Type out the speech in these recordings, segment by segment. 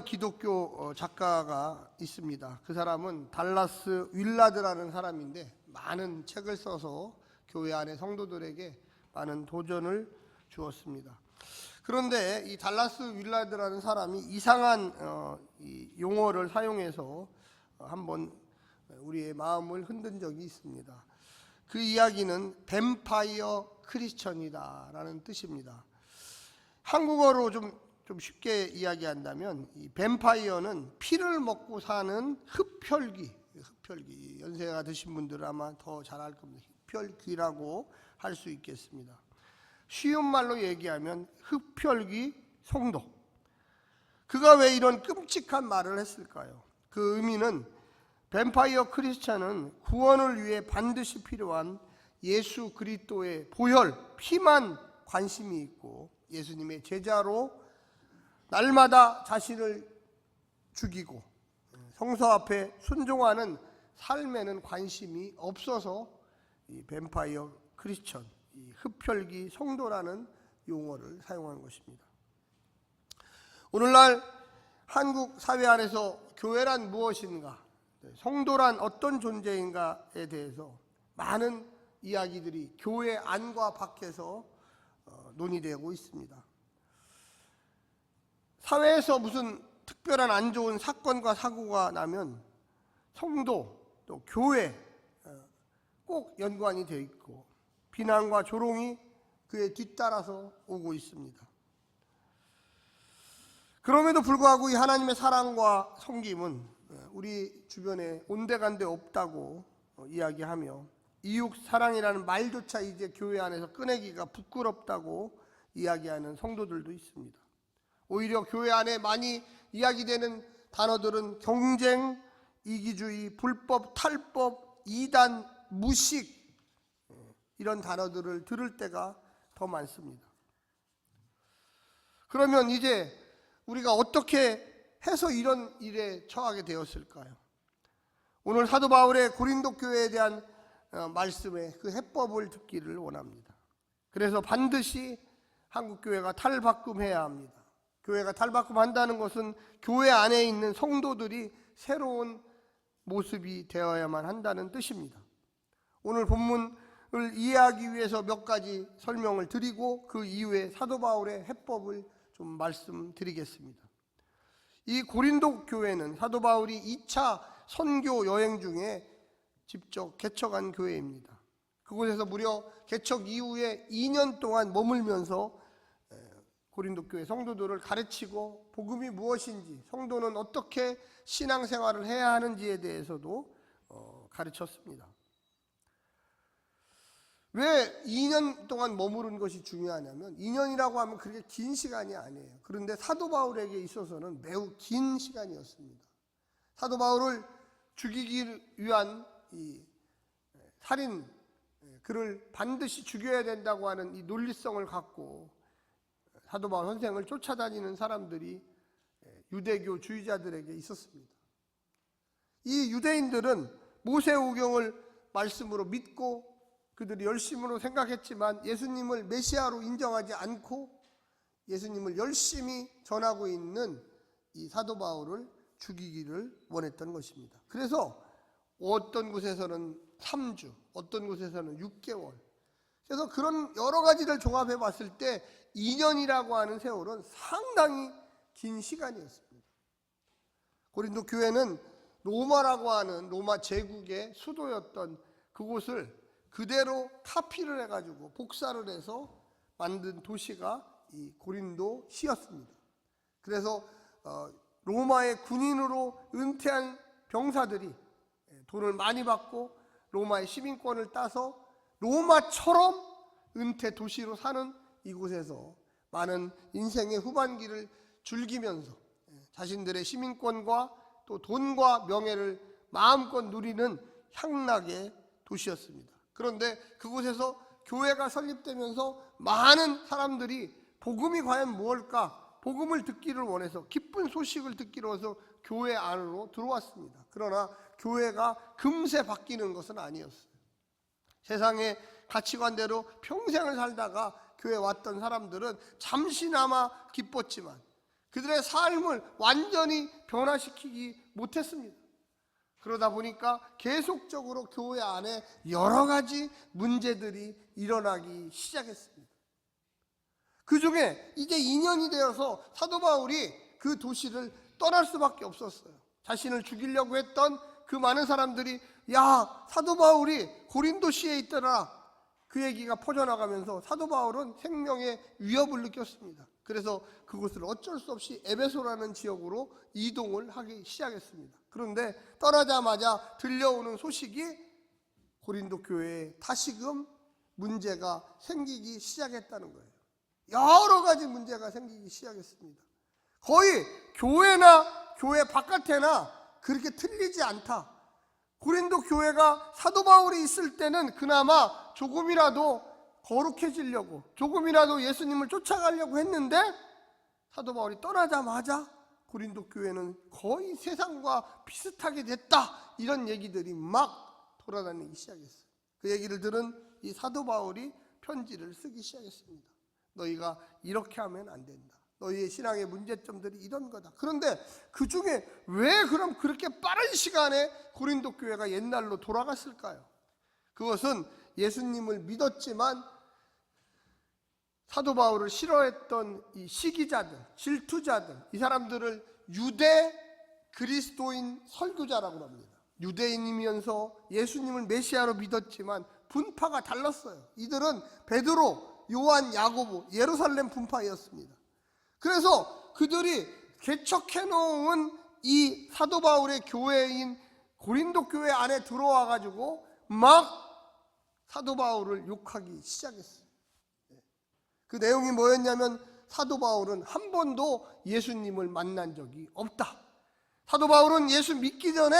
기독교 작가가 있습니다. 그 사람은 달라스 윌라드라는 사람인데 많은 책을 써서 교회 안의 성도들에게 많은 도전을 주었습니다. 그런데 이 달라스 윌라드라는 사람이 이상한 이 용어를 사용해서 한번 우리의 마음을 흔든 적이 있습니다. 그 이야기는 뱀파이어 크리스천이다 라는 뜻입니다. 한국어로 좀 쉽게 이야기한다면 이 뱀파이어는 피를 먹고 사는 흡혈귀, 연세가 드신 분들은 아마 더 잘 알 겁니다. 흡혈귀라고 할 수 있겠습니다. 쉬운 말로 얘기하면 흡혈귀 성도. 그가 왜 이런 끔찍한 말을 했을까요? 그 의미는 뱀파이어 크리스천은 구원을 위해 반드시 필요한 예수 그리스도의 보혈, 피만 관심이 있고 예수님의 제자로 날마다 자신을 죽이고 성서 앞에 순종하는 삶에는 관심이 없어서 이 뱀파이어 크리스천, 이 흡혈귀 성도라는 용어를 사용한 것입니다. 오늘날 한국 사회 안에서 교회란 무엇인가, 성도란 어떤 존재인가에 대해서 많은 이야기들이 교회 안과 밖에서 논의되고 있습니다. 사회에서 무슨 특별한 안 좋은 사건과 사고가 나면 성도 또 교회 꼭 연관이 되어 있고 비난과 조롱이 그에 뒤따라서 오고 있습니다. 그럼에도 불구하고 이 하나님의 사랑과 섬김은 우리 주변에 온데간데 없다고 이야기하며 이웃 사랑이라는 말조차 이제 교회 안에서 꺼내기가 부끄럽다고 이야기하는 성도들도 있습니다. 오히려 교회 안에 많이 이야기되는 단어들은 경쟁, 이기주의, 불법, 탈법, 이단, 무식, 이런 단어들을 들을 때가 더 많습니다. 그러면 이제 우리가 어떻게 해서 이런 일에 처하게 되었을까요? 오늘 사도 바울의 고린도 교회에 대한 말씀의 그 해법을 듣기를 원합니다. 그래서 반드시 한국 교회가 탈바꿈해야 합니다. 교회가 탈바꿈한다는 것은 교회 안에 있는 성도들이 새로운 모습이 되어야만 한다는 뜻입니다. 오늘 본문을 이해하기 위해서 몇 가지 설명을 드리고 그 이후에 사도 바울의 해법을 좀 말씀드리겠습니다. 이 고린도 교회는 사도 바울이 2차 선교 여행 중에 직접 개척한 교회입니다. 그곳에서 무려 개척 이후에 2년 동안 머물면서 고린도 교회 성도들을 가르치고 복음이 무엇인지, 성도는 어떻게 신앙생활을 해야 하는지에 대해서도 가르쳤습니다. 왜 2년 동안 머무른 것이 중요하냐면 2년이라고 하면 그렇게 긴 시간이 아니에요. 그런데 사도 바울에게 있어서는 매우 긴 시간이었습니다. 사도 바울을 죽이기 위한 이 살인, 그를 반드시 죽여야 된다고 하는 이 논리성을 갖고 사도 바울 선생을 쫓아다니는 사람들이 유대교 주의자들에게 있었습니다. 이 유대인들은 모세오경을 말씀으로 믿고 그들이 열심으로 생각했지만 예수님을 메시아로 인정하지 않고 예수님을 열심히 전하고 있는 이 사도 바울을 죽이기를 원했던 것입니다. 그래서 어떤 곳에서는 3주, 어떤 곳에서는 6개월, 그래서 그런 여러 가지를 종합해 봤을 때 2년이라고 하는 세월은 상당히 긴 시간이었습니다. 고린도 교회는 로마라고 하는 로마 제국의 수도였던 그곳을 그대로 카피를 해가지고 복사를 해서 만든 도시가 이 고린도 시였습니다. 그래서 로마의 군인으로 은퇴한 병사들이 돈을 많이 받고 로마의 시민권을 따서 로마처럼 은퇴 도시로 사는 이곳에서 많은 인생의 후반기를 즐기면서 자신들의 시민권과 또 돈과 명예를 마음껏 누리는 향락의 도시였습니다. 그런데 그곳에서 교회가 설립되면서 많은 사람들이 복음이 과연 무엇일까? 복음을 듣기를 원해서, 기쁜 소식을 듣기로 해서 교회 안으로 들어왔습니다. 그러나 교회가 금세 바뀌는 것은 아니었어요. 세상의 가치관대로 평생을 살다가 교회 왔던 사람들은 잠시나마 기뻤지만 그들의 삶을 완전히 변화시키지 못했습니다. 그러다 보니까 계속적으로 교회 안에 여러 가지 문제들이 일어나기 시작했습니다. 그 중에 이제 2년이 되어서 사도 바울이 그 도시를 떠날 수밖에 없었어요. 자신을 죽이려고 했던 그 많은 사람들이 야, 사도 바울이 고린도시에 있더라, 그 얘기가 퍼져나가면서 사도 바울은 생명의 위협을 느꼈습니다. 그래서 그곳을 어쩔 수 없이 에베소라는 지역으로 이동을 하기 시작했습니다. 그런데 떠나자마자 들려오는 소식이 고린도 교회에 다시금 문제가 생기기 시작했다는 거예요. 여러 가지 문제가 생기기 시작했습니다. 거의 교회나 교회 바깥에나 그렇게 틀리지 않다. 고린도 교회가 사도 바울이 있을 때는 그나마 조금이라도 거룩해지려고, 조금이라도 예수님을 쫓아가려고 했는데 사도 바울이 떠나자마자 고린도 교회는 거의 세상과 비슷하게 됐다, 이런 얘기들이 막 돌아다니기 시작했어요. 그 얘기를 들은 이 사도 바울이 편지를 쓰기 시작했습니다. 너희가 이렇게 하면 안 된다. 너희의 신앙의 문제점들이 이런 거다. 그런데 그 중에 왜 그럼 그렇게 빠른 시간에 고린도 교회가 옛날로 돌아갔을까요? 그것은 예수님을 믿었지만 사도 바울을 싫어했던 이 시기자들, 질투자들, 이 사람들을 유대 그리스도인 설교자라고 합니다. 유대인이면서 예수님을 메시아로 믿었지만 분파가 달랐어요. 이들은 베드로, 요한, 야고보, 예루살렘 분파였습니다. 그래서 그들이 개척해 놓은 이 사도 바울의 교회인 고린도 교회 안에 들어와 가지고 막 사도 바울을 욕하기 시작했어요. 그 내용이 뭐였냐면 사도 바울은 한 번도 예수님을 만난 적이 없다. 사도 바울은 예수 믿기 전에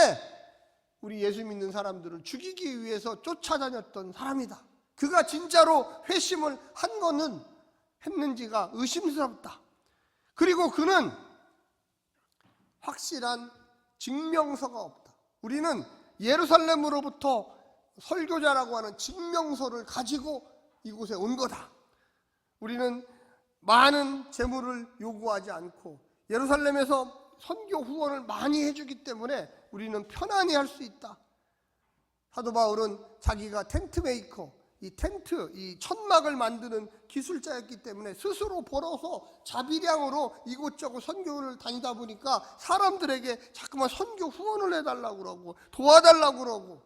우리 예수 믿는 사람들을 죽이기 위해서 쫓아다녔던 사람이다. 그가 진짜로 회심을 한 거는 했는지가 의심스럽다. 그리고 그는 확실한 증명서가 없다. 우리는 예루살렘으로부터 설교자라고 하는 증명서를 가지고 이곳에 온 거다. 우리는 많은 재물을 요구하지 않고 예루살렘에서 선교 후원을 많이 해주기 때문에 우리는 편안히 할 수 있다. 사도 바울은 자기가 텐트 메이커, 이 텐트, 이 천막을 만드는 기술자였기 때문에 스스로 벌어서 자비량으로 이곳저곳 선교를 다니다 보니까 사람들에게 자꾸만 선교 후원을 해달라고 그러고 도와달라고 그러고,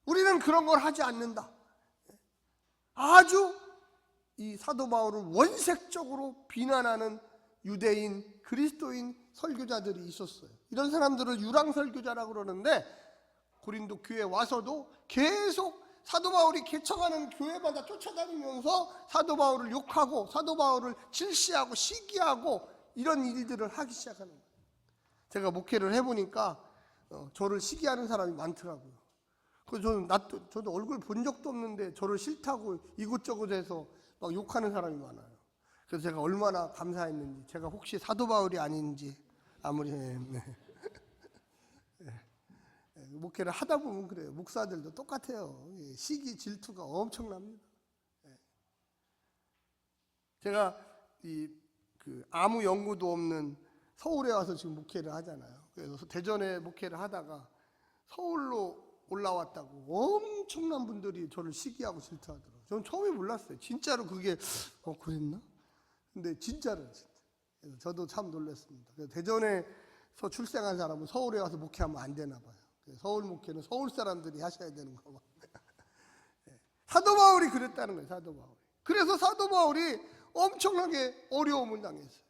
우리는 그런 걸 하지 않는다. 아주 이 사도 바울을 원색적으로 비난하는 유대인, 그리스도인 설교자들이 있었어요. 이런 사람들을 유랑 설교자라고 그러는데 고린도 교회에 와서도 계속 사도 바울이 개척하는 교회마다 쫓아다니면서 사도 바울을 욕하고 사도 바울을 질시하고 시기하고 이런 일들을 하기 시작하는 거예요. 제가 목회를 해보니까 저를 시기하는 사람이 많더라고요. 그래서 저도 얼굴 본 적도 없는데 저를 싫다고 이곳저곳에서 막 욕하는 사람이 많아요. 그래서 제가 얼마나 감사했는지, 제가 혹시 사도 바울이 아닌지 아무리 목회를 하다 보면 그래요. 목사들도 똑같아요. 시기 질투가 엄청납니다. 제가 아무 연구도 없는 서울에 와서 지금 목회를 하잖아요. 그래서 대전에 목회를 하다가 서울로 올라왔다고 엄청난 분들이 저를 시기하고 질투하더라고요. 저는 처음에 몰랐어요. 진짜로 그게 그랬나? 근데 진짜로 그래서 저도 참 놀랐습니다. 그래서 대전에서 출생한 사람은 서울에 와서 목회하면 안 되나 봐요. 서울 목회는 서울 사람들이 하셔야 되는 거. 사도 바울이 그랬다는 거예요. 사도 바울이. 그래서 사도 바울이 엄청나게 어려움을 당했어요.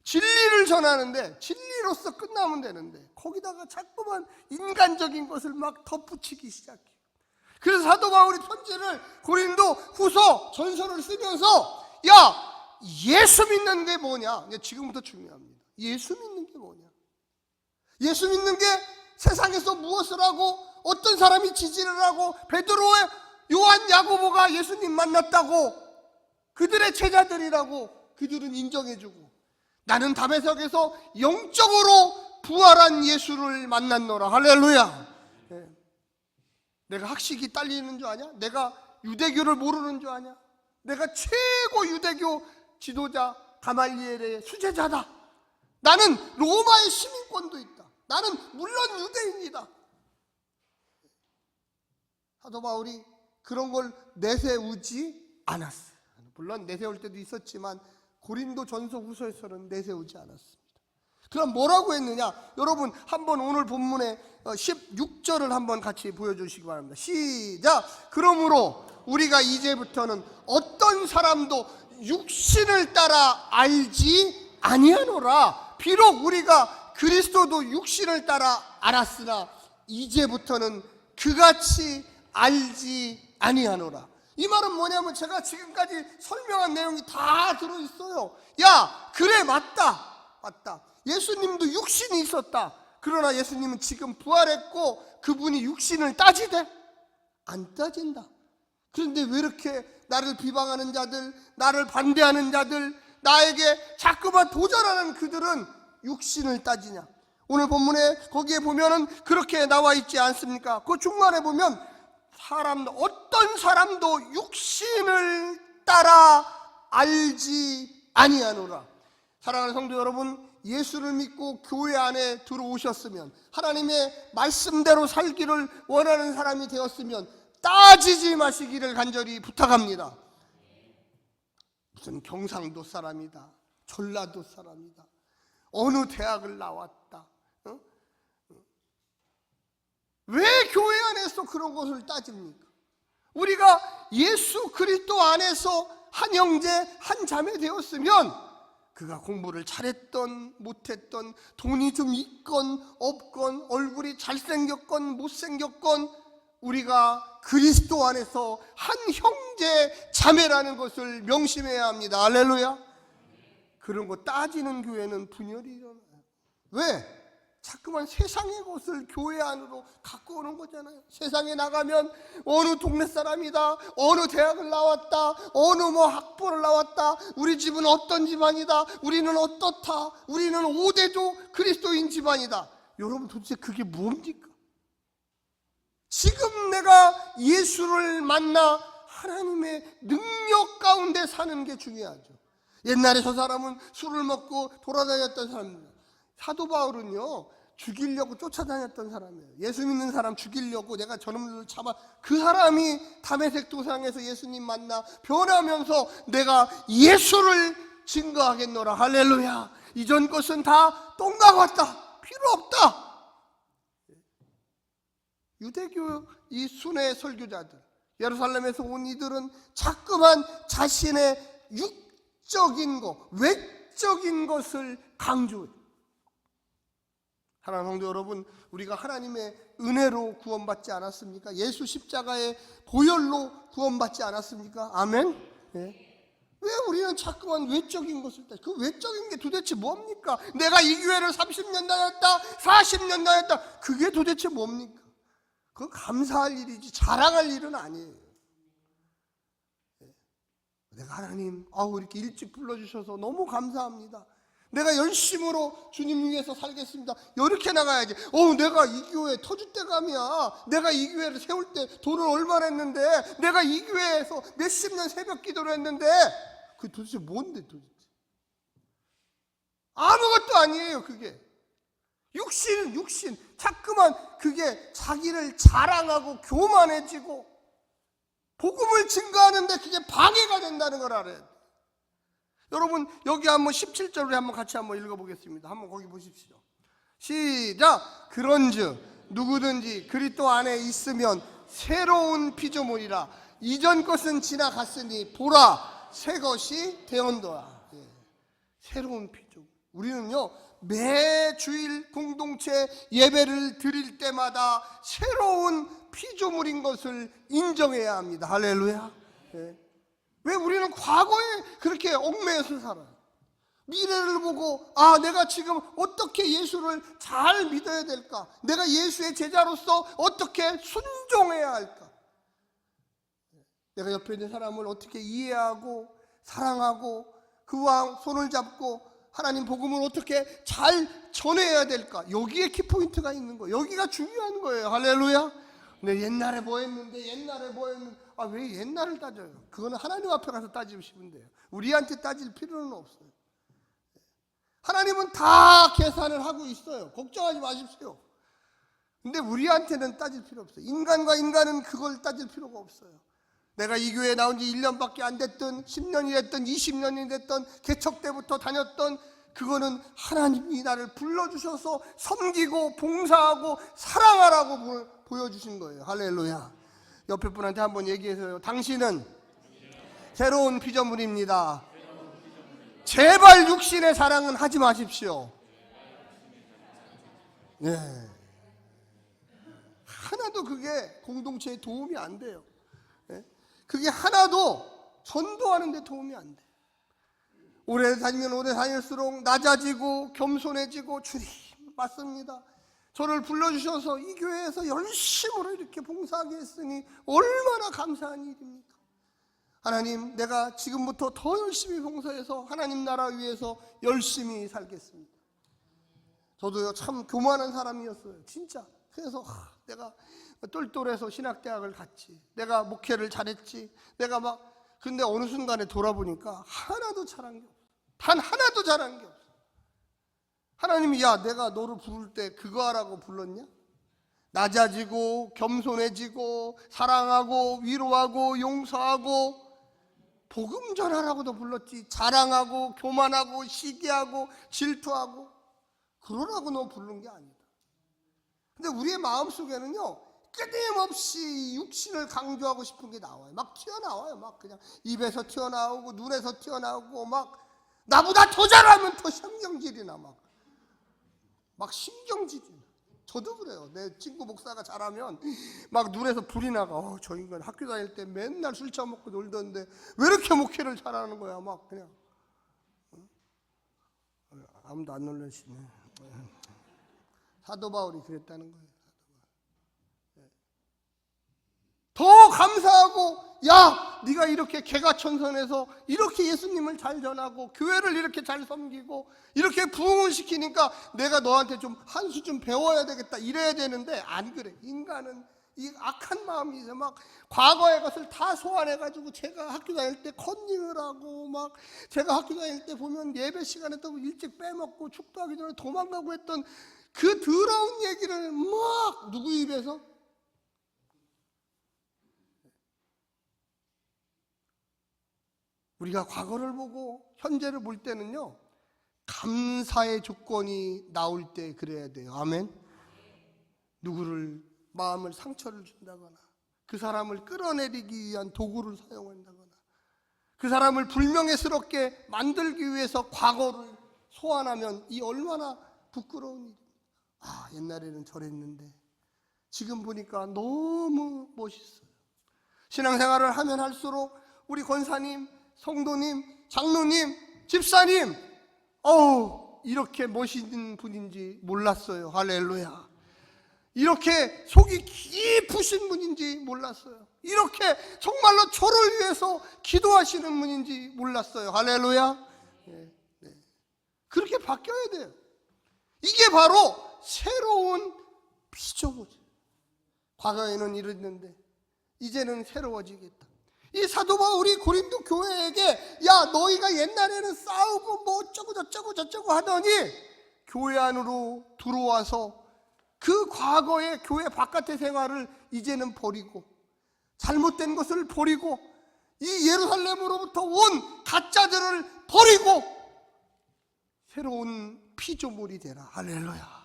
진리를 전하는데 진리로서 끝나면 되는데 거기다가 자꾸만 인간적인 것을 막 덧붙이기 시작해요. 그래서 사도 바울이 편지를 고린도 후서 전서를 쓰면서 야, 예수 믿는 게 뭐냐? 지금부터 중요합니다. 예수 믿는 게 뭐냐? 예수 믿는 게 세상에서 무엇을 하고 어떤 사람이 지지를 하고 베드로의 요한, 야고보가 예수님 만났다고 그들의 제자들이라고 그들은 인정해주고 나는 담에석에서 영적으로 부활한 예수를 만났노라. 할렐루야. 내가 학식이 딸리는 줄 아냐? 내가 유대교를 모르는 줄 아냐? 내가 최고 유대교 지도자 가말리엘의 수제자다. 나는 로마의 시민권도 있다. 나는 물론 유대인이다. 사도 바울이 그런 걸 내세우지 않았어요. 물론 내세울 때도 있었지만 고린도 전서 후서에서는 내세우지 않았습니다. 그럼 뭐라고 했느냐? 여러분 한번 오늘 본문의 16절을 한번 같이 보여주시기 바랍니다. 시작! 그러므로 우리가 이제부터는 어떤 사람도 육신을 따라 알지 아니하노라. 비록 우리가 그리스도도 육신을 따라 알았으나 이제부터는 그같이 알지 아니하노라. 이 말은 뭐냐면 제가 지금까지 설명한 내용이 다 들어있어요. 야, 그래, 맞다. 예수님도 육신이 있었다. 그러나 예수님은 지금 부활했고 그분이 육신을 따지대? 안 따진다. 그런데 왜 이렇게 나를 비방하는 자들, 나를 반대하는 자들, 나에게 자꾸만 도전하는 그들은 육신을 따지냐? 오늘 본문에 거기에 보면은 그렇게 나와 있지 않습니까? 그 중간에 보면 어떤 사람도 육신을 따라 알지 아니하노라. 사랑하는 성도 여러분, 예수를 믿고 교회 안에 들어오셨으면, 하나님의 말씀대로 살기를 원하는 사람이 되었으면 따지지 마시기를 간절히 부탁합니다. 무슨 경상도 사람이다, 전라도 사람이다, 어느 대학을 나왔다, 왜 교회 안에서 그런 것을 따집니까? 우리가 예수 그리스도 안에서 한 형제 한 자매 되었으면 그가 공부를 잘했던 못했던, 돈이 좀 있건 없건, 얼굴이 잘생겼건 못생겼건, 우리가 그리스도 안에서 한 형제 자매라는 것을 명심해야 합니다. 할렐루야. 그런 거 따지는 교회는 분열이 일어나요. 왜? 자꾸만 세상의 것을 교회 안으로 갖고 오는 거잖아요. 세상에 나가면 어느 동네 사람이다, 어느 대학을 나왔다, 어느 학부를 나왔다, 우리 집은 어떤 집안이다, 우리는 어떻다, 우리는 5대조 그리스도인 집안이다. 여러분 도대체 그게 뭡니까? 지금 내가 예수를 만나 하나님의 능력 가운데 사는 게 중요하죠. 옛날에 저 사람은 술을 먹고 돌아다녔던 사람입니다. 사도 바울은요, 죽이려고 쫓아다녔던 사람이에요. 예수 믿는 사람 죽이려고 내가 저놈들을 잡아, 그 사람이 다메섹 도상에서 예수님 만나 변하면서 내가 예수를 증거하겠노라. 할렐루야. 이전 것은 다 똥과 같다, 필요 없다. 유대교 이 순회 설교자들, 예루살렘에서 온 이들은 자꾸만 자신의 육적인 것, 외적인 것을 강조해요. 사랑하는 성도 여러분, 우리가 하나님의 은혜로 구원받지 않았습니까? 예수 십자가의 보혈로 구원받지 않았습니까? 아멘? 네. 왜 우리는 자꾸만 외적인 것을 따지? 그 외적인 게 도대체 뭡니까? 내가 이 교회를 30년 다녔다, 40년 다녔다, 그게 도대체 뭡니까? 그건 감사할 일이지 자랑할 일은 아니에요. 내가 하나님, 이렇게 일찍 불러주셔서 너무 감사합니다. 내가 열심으로 주님 위해서 살겠습니다. 이렇게 나가야지. 내가 이 교회 터줏대감이야. 내가 이 교회를 세울 때 돈을 얼마나 했는데, 내가 이 교회에서 몇십 년 새벽 기도를 했는데, 그게 도대체 뭔데 도대체? 아무것도 아니에요. 그게 육신은 육신. 자꾸만 그게 자기를 자랑하고 교만해지고 복음을 증거하는데 그게 방해가 된다는 걸 알아야 돼요. 여러분 여기 한번 17절을 한번 같이 한번 읽어보겠습니다. 한번 거기 보십시오. 시작. 그런즉 누구든지 그리스도 안에 있으면 새로운 피조물이라. 이전 것은 지나갔으니 보라 새 것이 되었도다. 새로운 피조물. 우리는요 매 주일 공동체 예배를 드릴 때마다 새로운 피조물인 것을 인정해야 합니다. 할렐루야. 왜 우리는 과거에 그렇게 얽매여서 살아요? 미래를 보고 내가 지금 어떻게 예수를 잘 믿어야 될까? 내가 예수의 제자로서 어떻게 순종해야 할까? 내가 옆에 있는 사람을 어떻게 이해하고 사랑하고 그와 손을 잡고 하나님 복음을 어떻게 잘 전해야 될까? 여기에 키포인트가 있는 거예요. 여기가 중요한 거예요. 할렐루야. 근데 옛날에 뭐 했는데 왜 옛날을 따져요? 그거는 하나님 앞에 가서 따지시면 돼요. 우리한테 따질 필요는 없어요. 하나님은 다 계산을 하고 있어요. 걱정하지 마십시오. 근데 우리한테는 따질 필요 없어요. 인간과 인간은 그걸 따질 필요가 없어요. 내가 이 교회에 나온 지 1년밖에 안 됐든 10년이 됐든 20년이 됐든 개척 때부터 다녔던, 그거는 하나님이 나를 불러주셔서 섬기고 봉사하고 사랑하라고 보여주신 거예요. 할렐루야. 옆에 분한테 한번 얘기해서요. 당신은 새로운 피조물입니다. 제발 육신의 사랑은 하지 마십시오. 네. 하나도 그게 공동체에 도움이 안 돼요. 네? 그게 하나도 전도하는 데 도움이 안 돼요. 오래 다니면 오래 다닐수록 낮아지고 겸손해지고, 주님 맞습니다. 저를 불러주셔서 이 교회에서 열심으로 이렇게 봉사하게 했으니 얼마나 감사한 일입니까? 하나님, 내가 지금부터 더 열심히 봉사해서 하나님 나라 위해서 열심히 살겠습니다. 저도요, 참 교만한 사람이었어요. 진짜. 그래서 내가 똘똘해서 신학대학을 갔지, 내가 목회를 잘했지, 내가 근데 어느 순간에 돌아보니까 하나도 잘한 게 없어. 단 하나도 잘한 게 없어. 하나님이, 야, 내가 너를 부를 때 그거 하라고 불렀냐? 낮아지고 겸손해지고 사랑하고 위로하고 용서하고 복음 전하라고도 불렀지. 자랑하고 교만하고 시기하고 질투하고 그러라고 너 부른 게 아니다. 근데 우리의 마음속에는요, 끊임없이 육신을 강조하고 싶은 게 나와요. 막 튀어나와요. 막 그냥 입에서 튀어나오고 눈에서 튀어나오고, 막 나보다 더 잘하면 더 신경질이 나. 막 신경질이 나. 저도 그래요. 내 친구 목사가 잘하면 막 눈에서 불이 나가. 저 인간 학교 다닐 때 맨날 술 처먹고 놀던데 왜 이렇게 목회를 잘하는 거야. 막 그냥. 아무도 안 놀라시네. 사도 바울이 그랬다는 거예요. 더 감사하고, 야, 네가 이렇게 개가천선해서 이렇게 예수님을 잘 전하고 교회를 이렇게 잘 섬기고 이렇게 부흥을 시키니까 내가 너한테 좀 한 수 좀 배워야 되겠다, 이래야 되는데 안 그래. 인간은 이 악한 마음이 있어. 막 과거의 것을 다 소환해가지고, 제가 학교 다닐 때 컨닝을 하고, 막 제가 학교 다닐 때 보면 예배 시간에 또 일찍 빼먹고 축도하기 전에 도망가고 했던 그 더러운 얘기를 막 누구 입에서? 우리가 과거를 보고 현재를 볼 때는요, 감사의 조건이 나올 때 그래야 돼요. 아멘. 누구를 마음을 상처를 준다거나, 그 사람을 끌어내리기 위한 도구를 사용한다거나, 그 사람을 불명예스럽게 만들기 위해서 과거를 소환하면 이 얼마나 부끄러운 일입니까? 아, 옛날에는 저랬는데 지금 보니까 너무 멋있어요. 신앙생활을 하면 할수록 우리 권사님, 성도님, 장로님, 집사님, 이렇게 멋있는 분인지 몰랐어요. 할렐루야. 이렇게 속이 깊으신 분인지 몰랐어요. 이렇게 정말로 저를 위해서 기도하시는 분인지 몰랐어요. 할렐루야. 네, 네. 그렇게 바뀌어야 돼요. 이게 바로 새로운 피조물이에요. 과거에는 이랬는데 이제는 새로워지겠다. 이 사도 바울이 고린도 교회에게, 야, 너희가 옛날에는 싸우고 뭐 어쩌고 저쩌고 하더니 교회 안으로 들어와서 그 과거의 교회 바깥의 생활을 이제는 버리고, 잘못된 것을 버리고, 이 예루살렘으로부터 온 가짜들을 버리고 새로운 피조물이 되라. 할렐루야.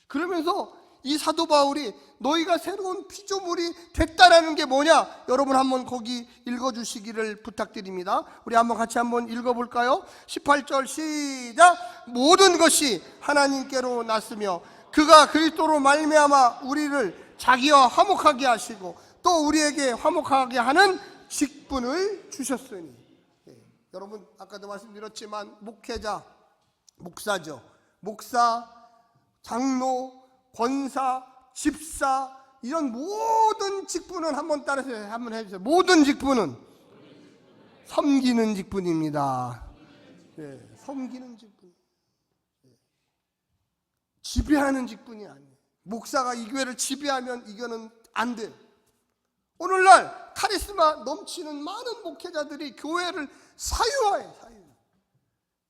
그러면서 이 사도 바울이 너희가 새로운 피조물이 됐다라는 게 뭐냐? 여러분 한번 거기 읽어주시기를 부탁드립니다. 우리 한번 같이 한번 읽어볼까요? 18절 시작. 모든 것이 하나님께로 났으며 그가 그리스도로 말미암아 우리를 자기와 화목하게 하시고 또 우리에게 화목하게 하는 직분을 주셨으니. 여러분 아까도 말씀드렸지만 목회자, 목사죠. 목사, 장로, 권사, 집사, 이런 모든 직분은 한번 따라서 한번 해주세요. 모든 직분은 섬기는 직분입니다. 네, 섬기는 직분. 지배하는 직분이 아니에요. 목사가 이 교회를 지배하면 이거는 안 돼요. 오늘날 카리스마 넘치는 많은 목회자들이 교회를 사유화해요.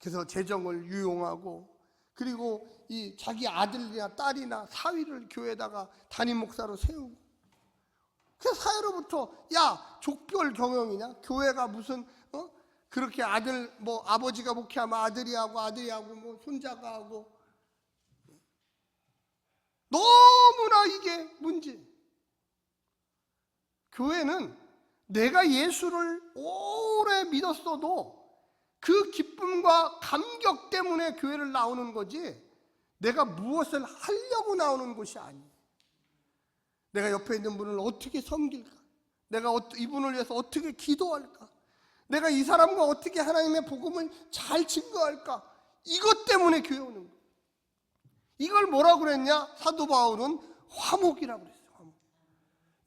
그래서 재정을 유용하고, 그리고 이 자기 아들이나 딸이나 사위를 교회에다가 담임 목사로 세우고, 그 사회로부터 야 족별 경영이냐? 교회가 무슨 그렇게 아들 뭐 아버지가 목회하면 아들이 하고 뭐 손자가 하고, 너무나 이게 문제. 교회는 내가 예수를 오래 믿었어도 그 기쁨과 감격 때문에 교회를 나오는 거지, 내가 무엇을 하려고 나오는 곳이 아니에요. 내가 옆에 있는 분을 어떻게 섬길까? 내가 이분을 위해서 어떻게 기도할까? 내가 이 사람과 어떻게 하나님의 복음을 잘 증거할까? 이것 때문에 교회 오는 거예요. 이걸 뭐라고 그랬냐? 사도 바울은 화목이라고 그랬어요. 화목.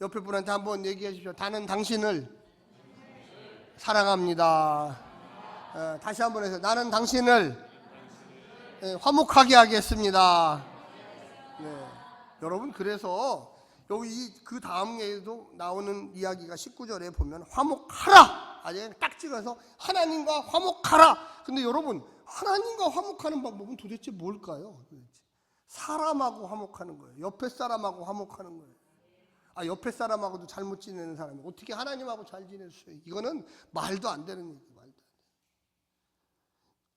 옆에 분한테 한번 얘기해 주십시오. 나는 당신을 사랑합니다. 다시 한번 해서 나는 당신을 화목하게 하겠습니다. 네. 여러분, 그래서 여기 그 다음에도 나오는 이야기가 19절에 보면 화목하라! 아주 딱 찍어서 하나님과 화목하라! 근데 여러분, 하나님과 화목하는 방법은 도대체 뭘까요? 사람하고 화목하는 거예요. 옆에 사람하고 화목하는 거예요. 옆에 사람하고도 잘못 지내는 사람이 어떻게 하나님하고 잘 지낼 수 있어요? 이거는 말도 안 되는 얘기예요. 말도 안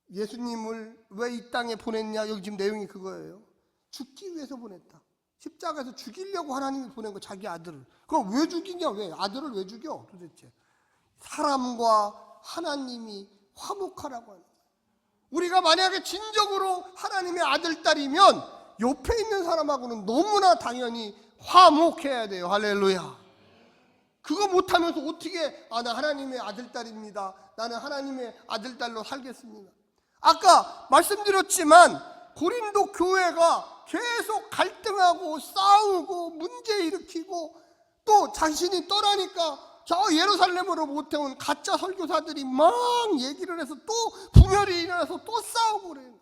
돼. 예수님을 왜 이 땅에 보냈냐? 여기 지금 내용이 그거예요. 죽기 위해서 보냈다. 십자가에서 죽이려고 하나님이 보낸 거, 자기 아들을. 그럼 왜 죽이냐? 왜? 아들을 왜 죽여? 도대체. 사람과 하나님이 화목하라고 하는 거예요. 우리가 만약에 진정으로 하나님의 아들, 딸이면 옆에 있는 사람하고는 너무나 당연히 화목해야 돼요. 할렐루야. 그거 못하면서 어떻게 나 하나님의 아들, 딸입니다. 나는 하나님의 아들, 딸로 살겠습니다. 아까 말씀드렸지만 고린도 교회가 계속 갈등하고 싸우고 문제 일으키고, 또 자신이 떠나니까 저 예루살렘으로 모태온 가짜 설교사들이 막 얘기를 해서 또 분열이 일어나서 또 싸우고 그래요.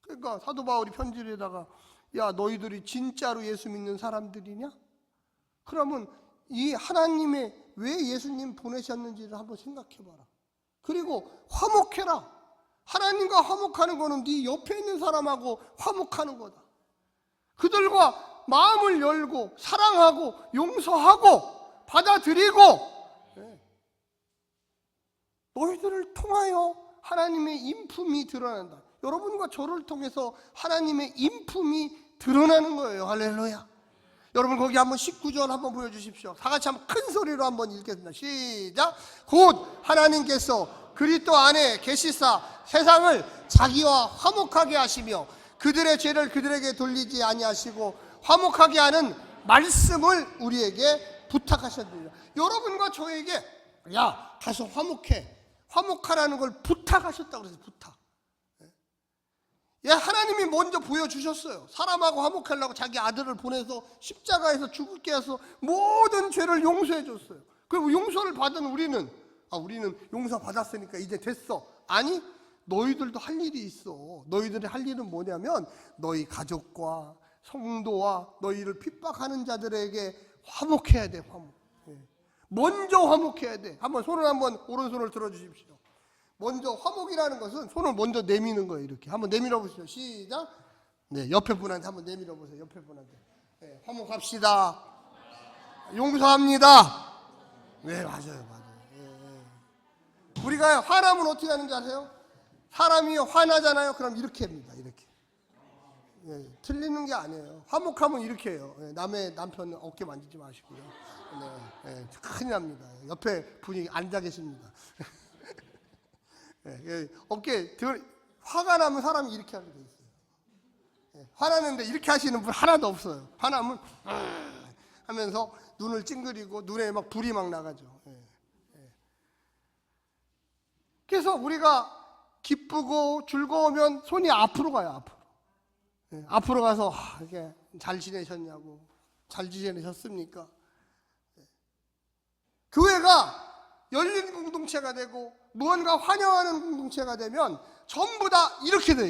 그러니까 사도 바울이 편지에다가 야, 너희들이 진짜로 예수 믿는 사람들이냐? 그러면 이 하나님의 왜 예수님 보내셨는지를 한번 생각해 봐라. 그리고 화목해라. 하나님과 화목하는 거는 네 옆에 있는 사람하고 화목하는 거다. 그들과 마음을 열고 사랑하고 용서하고 받아들이고, 너희들을 통하여 하나님의 인품이 드러난다. 여러분과 저를 통해서 하나님의 인품이 드러나는 거예요. 할렐루야. 여러분, 거기 한번 19절 한번 보여주십시오. 다 같이 한번 큰 소리로 한번 읽겠습니다. 시작. 곧 하나님께서 그리스도 안에 계시사 세상을 자기와 화목하게 하시며 그들의 죄를 그들에게 돌리지 아니하시고 화목하게 하는 말씀을 우리에게 부탁하셨느니라. 여러분과 저에게 야, 가서 화목해, 화목하라는 걸 부탁하셨다고 그래서 부탁. 하나님이 먼저 보여주셨어요. 사람하고 화목하려고 자기 아들을 보내서 십자가에서 죽게 해서 모든 죄를 용서해 줬어요. 그리고 용서를 받은 우리는 용서 받았으니까 이제 됐어. 아니, 너희들도 할 일이 있어. 너희들이 할 일은 뭐냐면 너희 가족과 성도와 너희를 핍박하는 자들에게 화목해야 돼. 화목. 먼저 화목해야 돼. 한번 손을 한번 오른손을 들어주십시오. 먼저 화목이라는 것은 손을 먼저 내미는 거예요. 이렇게 한번 내밀어 보시죠. 시작. 네, 옆에 분한테 한번 내밀어 보세요. 옆에 분한테. 네, 화목합시다. 용서합니다. 네, 맞아요. 우리가 화나면 어떻게 하는지 아세요? 사람이 화나잖아요. 그럼 이렇게 합니다. 이렇게. 틀리는 게 아니에요. 화목하면 이렇게 해요. 남의 남편 어깨 만지지 마시고요. 큰일 납니다. 옆에 분이 앉아 계십니다. 어깨 화가 나면 사람이 이렇게 하게 돼 있어요. 화나는데 이렇게 하시는 분 하나도 없어요. 화나면 하면서 눈을 찡그리고 눈에 막 불이 막 나가죠. 그래서 우리가 기쁘고 즐거우면 손이 앞으로 가요. 앞으로. 앞으로 가서 이렇게 잘 지내셨냐고, 잘 지내셨습니까? 교회가 열린 공동체가 되고 무언가 환영하는 공동체가 되면 전부 다 이렇게 돼요.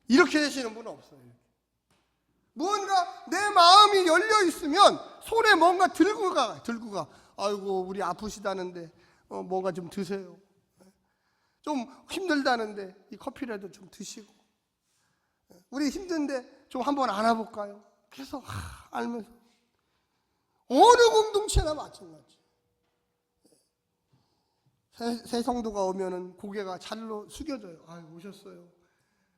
이렇게 되시는 분은 없어요. 무언가 내 마음이 열려 있으면 손에 뭔가 들고 가. 아이고, 우리 아프시다는데 뭔가 좀 드세요. 좀 힘들다는데 이 커피라도 좀 드시고, 우리 힘든데 좀 한번 안아볼까요? 계속 알면서 어느 공동체나 마찬가지. 새 성도가 오면은 고개가 잘로 숙여져요. 아유, 오셨어요.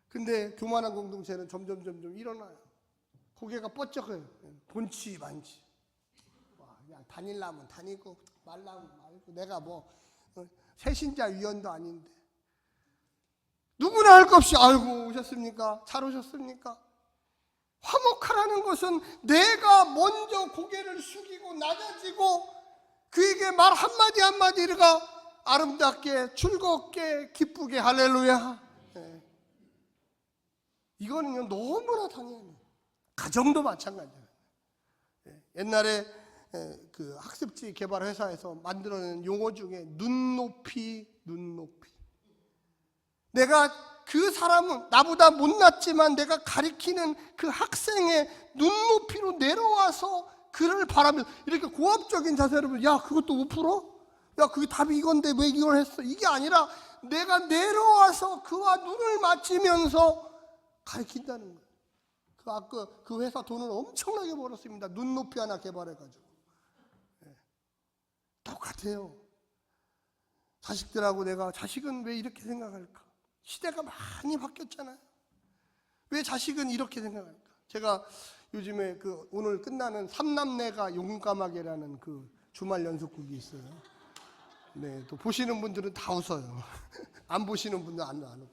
근데 교만한 공동체는 점점 일어나요. 고개가 뻗쩍해요. 본치 만치. 그냥 다닐라면 다니고 말라면 말고, 내가 뭐 새신자 위원도 아닌데 누구나 할 것 없이 아이고 오셨습니까? 잘 오셨습니까? 화목하라는 것은 내가 먼저 고개를 숙이고 낮아지고 그에게 말 한마디 한마디가 아름답게 즐겁게 기쁘게 할렐루야. 이거는요 너무나 당연히. 가정도 마찬가지예요. 옛날에 그 학습지 개발 회사에서 만들어낸 용어 중에 눈높이. 내가 그 사람은 나보다 못났지만 내가 가리키는 그 학생의 눈높이로 내려와서 그를 바라면서 이렇게 고압적인 자세로, 야 그것도 5%? 야 그게 답이 이건데 왜 이걸 했어? 이게 아니라 내가 내려와서 그와 눈을 맞추면서 가리킨다는 거예요. 그 회사 돈을 엄청나게 벌었습니다. 눈높이 하나 개발해가지고. 똑같아요. 자식들하고 내가 자식은 왜 이렇게 생각할까? 시대가 많이 바뀌었잖아요. 왜 자식은 이렇게 생각할까? 제가 요즘에 오늘 끝나는 삼남매가 용감하게라는 그 주말 연속극이 있어요. 네, 또 보시는 분들은 다 웃어요. 안 보시는 분들은 안 웃고.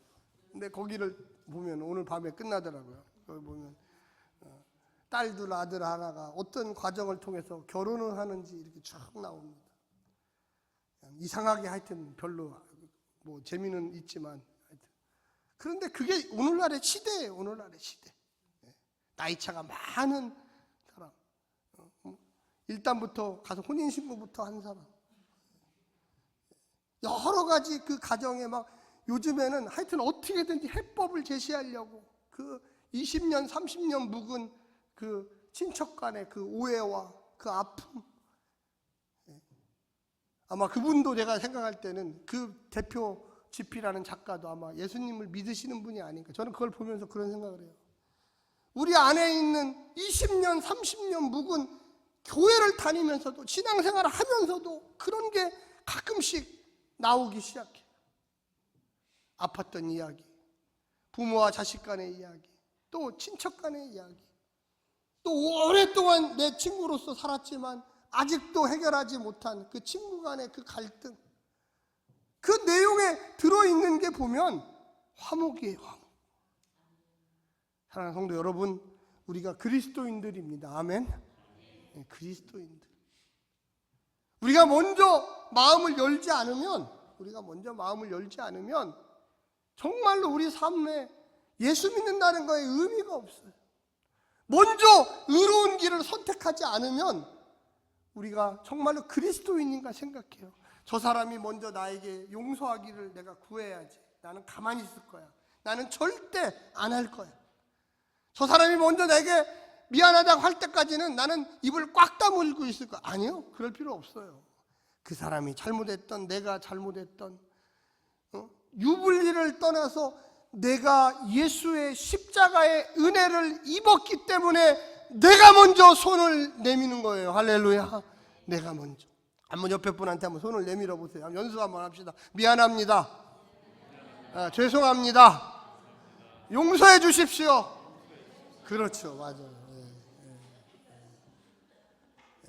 근데 거기를 보면 오늘 밤에 끝나더라고요. 거기 보면 딸들 아들 하나가 어떤 과정을 통해서 결혼을 하는지 이렇게 쭉 나옵니다. 이상하게 하여튼 별로 뭐 재미는 있지만 하여튼. 그런데 그게 오늘날의 시대예요. 오늘날의 시대. 나이 차가 많은 사람, 일단부터 가서 혼인신고부터 한 사람, 여러 가지 그 가정에 막 요즘에는 하여튼 어떻게든지 해법을 제시하려고 그 20년 30년 묵은 그 친척 간의 그 오해와 그 아픔, 아마 그분도 제가 생각할 때는 그 대표 지피라는 작가도 아마 예수님을 믿으시는 분이 아닌가, 저는 그걸 보면서 그런 생각을 해요. 우리 안에 있는 20년 30년 묵은 교회를 다니면서도 신앙생활을 하면서도 그런 게 가끔씩 나오기 시작해요. 아팠던 이야기, 부모와 자식 간의 이야기, 또 친척 간의 이야기, 또 오랫동안 내 친구로서 살았지만 아직도 해결하지 못한 그 친구 간의 그 갈등, 그 내용에 들어있는 게 보면 화목이에요. 화목. 사랑하는 성도 여러분, 우리가 그리스도인들입니다. 아멘. 네, 그리스도인들. 우리가 먼저 마음을 열지 않으면 정말로 우리 삶에 예수 믿는다는 거에 의미가 없어요. 먼저 의로운 길을 선택하지 않으면 우리가 정말로 그리스도인인가 생각해요. 저 사람이 먼저 나에게 용서하기를 내가 구해야지. 나는 가만히 있을 거야. 나는 절대 안 할 거야. 저 사람이 먼저 내게 미안하다고 할 때까지는 나는 입을 꽉 다물고 있을 거야. 아니요, 그럴 필요 없어요. 그 사람이 잘못했던, 내가 잘못했던, 유불리를 떠나서 내가 예수의 십자가의 은혜를 입었기 때문에 내가 먼저 손을 내미는 거예요. 할렐루야. 내가 먼저. 한번 옆에 분한테 한번 손을 내밀어 보세요. 연습 한번 합시다. 미안합니다. 죄송합니다. 용서해 주십시오. 그렇죠, 맞아요.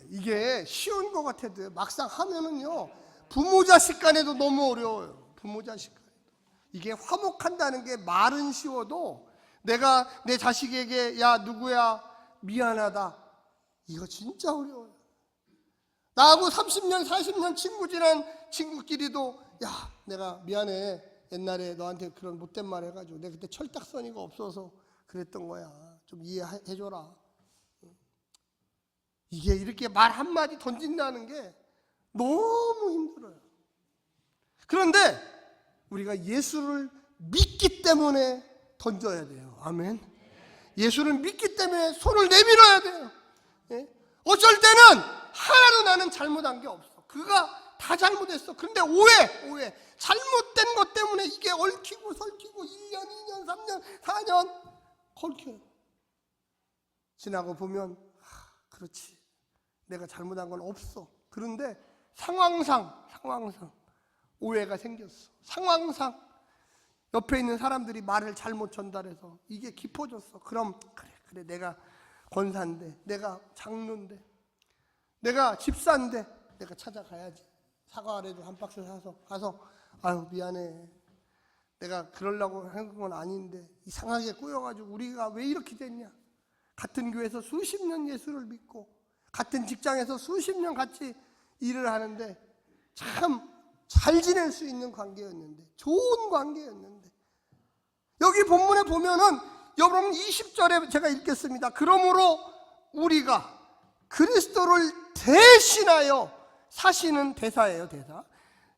이게 쉬운 것 같아도 막상 하면은요, 부모 자식 간에도 너무 어려워요. 부모 자식 간에도. 이게 화목한다는 게 말은 쉬워도 내가 내 자식에게 야 누구야 미안하다, 이거 진짜 어려워요. 나하고 30년 40년 친구 지난 친구끼리도 야 내가 미안해, 옛날에 너한테 그런 못된 말 해가지고 내가 그때 철딱서니가 없어서 그랬던 거야, 좀 이해해줘라. 이게 이렇게 말 한마디 던진다는 게 너무 힘들어요. 그런데 우리가 예수를 믿기 때문에 던져야 돼요. 아멘. 예수를 믿기 때문에 손을 내밀어야 돼요. 어쩔 때는 하나도 나는 잘못한 게 없어. 그가 다 잘못했어. 그런데 오해. 잘못된 것 때문에 이게 얽히고 설키고 1년, 2년, 3년, 4년 얽혀요. 지나고 보면 그렇지, 내가 잘못한 건 없어. 그런데 상황상 오해가 생겼어. 상황상 옆에 있는 사람들이 말을 잘못 전달해서 이게 깊어졌어. 그럼 그래 내가 권사인데, 내가 장로인데, 내가 집사인데 내가 찾아가야지. 사과라도 한 박스 사서 가서 아유 미안해, 내가 그러려고 한 건 아닌데 이상하게 꼬여가지고 우리가 왜 이렇게 됐냐. 같은 교회에서 수십 년 예수를 믿고 같은 직장에서 수십 년 같이 일을 하는데 참 잘 지낼 수 있는 관계였는데, 좋은 관계였는데, 여기 본문에 보면은 여러분 20절에 제가 읽겠습니다. 그러므로 우리가 그리스도를 대신하여, 사신은 대사예요, 대사.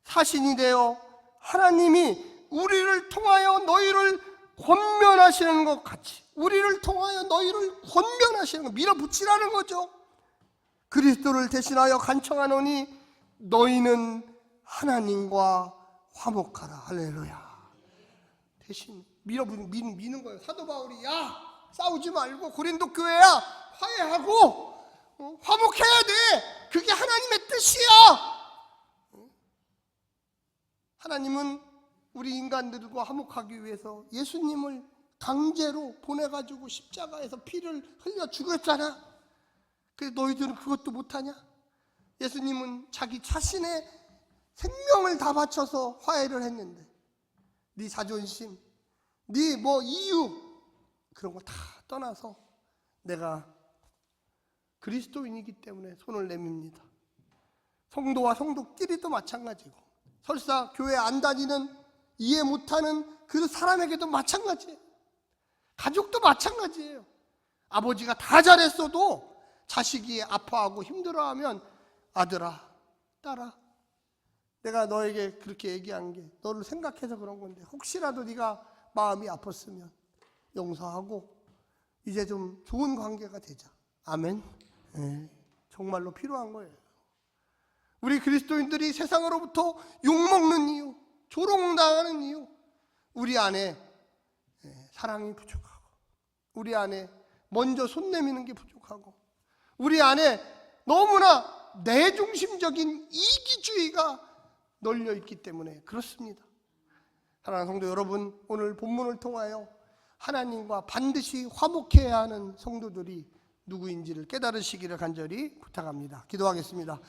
사신이 되어 하나님이 우리를 통하여 너희를 권면하시는 것 같이, 우리를 통하여 너희를 권면하시는 것, 밀어붙이라는 거죠. 그리스도를 대신하여 간청하노니 너희는 하나님과 화목하라. 할렐루야. 대신 미는 거예요. 사도 바울이 야 싸우지 말고 고린도 교회야 화해하고 화목해야 돼. 그게 하나님의 뜻이야. 하나님은 우리 인간들과 화목하기 위해서 예수님을 강제로 보내가지고 십자가에서 피를 흘려 죽였잖아. 그래서 너희들은 그것도 못하냐? 예수님은 자기 자신의 생명을 다 바쳐서 화해를 했는데 네 자존심, 네 뭐 이유 그런 거 다 떠나서 내가 그리스도인이기 때문에 손을 내밉니다. 성도와 성도끼리도 마찬가지고, 설사 교회 안 다니는, 이해 못하는 그 사람에게도 마찬가지예요. 가족도 마찬가지예요. 아버지가 다 잘했어도 자식이 아파하고 힘들어하면 아들아, 딸아, 내가 너에게 그렇게 얘기한 게 너를 생각해서 그런 건데 혹시라도 네가 마음이 아팠으면 용서하고 이제 좀 좋은 관계가 되자. 아멘. 네, 정말로 필요한 거예요. 우리 그리스도인들이 세상으로부터 욕먹는 이유, 조롱당하는 이유, 우리 안에 사랑이 부족하고, 우리 안에 먼저 손 내미는 게 부족하고, 우리 안에 너무나 내중심적인 이기주의가 널려 있기 때문에 그렇습니다. 사랑하는 성도 여러분, 오늘 본문을 통하여 하나님과 반드시 화목해야 하는 성도들이 누구인지를 깨달으시기를 간절히 부탁합니다. 기도하겠습니다.